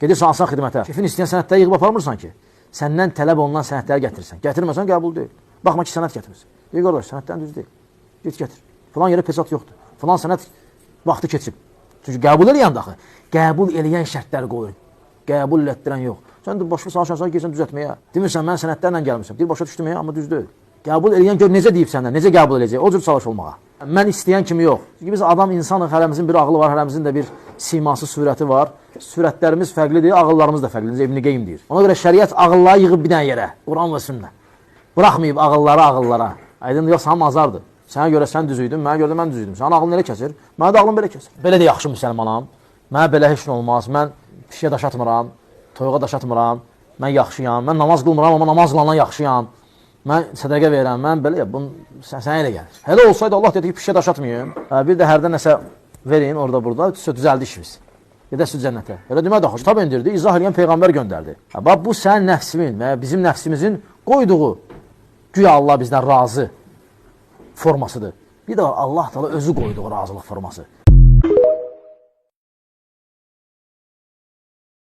Gedirsən alsan xidmətə. Şefin istəyən sənədləri yığıb aparmırsan ki, səndən tələb olunan sənədləri gətirsən. Gətirməsən qəbul deyil. Baxma ki, sənəd gətirmirsən. Deyir, qardaş, sənəddən düz deyil. Get gətir. Falan yerə pesat yoxdur. Falan sənəd vaxtı keçib. Çünki qəbul eləyən daxı. Qəbul eləyən şərtləri qoyur. Qəbul etdirən yox. Sən də başqa sağa gəlsən düzəltməyə. Demirsən, mən sənədlərlə gəlmişəm. Deyir, başa düşdüm, amma düz deyil. Qəbul eləyən gör necə deyib səndən, necə qəbul eləyəcək, o cür çalış olmağa. Mən istəyən kimi yox. Çünki biz adam insanıq, hərəmizin bir ağlı var, hərəmizin də bir siması, surəti var. Sürətlərimiz fərqlidir, ağıllarımız da fərqlidir, İbn Qeym deyir. Ona görə şəriət ağılları yığıb bir dənə yerə, Quran və sünnə. Buraxmayıb ağılları ağıllara. Aydın yox, sənin azardır. Sənə görə sən düz idin, mənə görə də mən düz idim. Sənin ağlın elə kəsir, mənə də ağlım belə kəsir. Belə də yaxşı müsəlmanam, mənə belə heç nə olmaz, mən pişiyə daş atmıram, toyuğa daş atmıram, mən yaxşıyam, mən namaz qılmıram, amma namaz qılandan yaxşıyam. Mən sədəqə verirəm, mən belə, sənə elə gəlir. Hələ olsaydı Allah dedi ki, pişiyə daş atmayayım, bir də hərdən nəsə verin, orada burada, düzəldi işimiz. Gedəsiz cənnətə. Elə demək də, kitab indirdi, izah edən Peyğəmbər göndərdi. Bax, bu sənin nəfsimin və bizim nəfsimizin qoyduğu, güya Allah bizdən razı formasıdır. Bir də Allah da özü qoyduğu razılıq forması.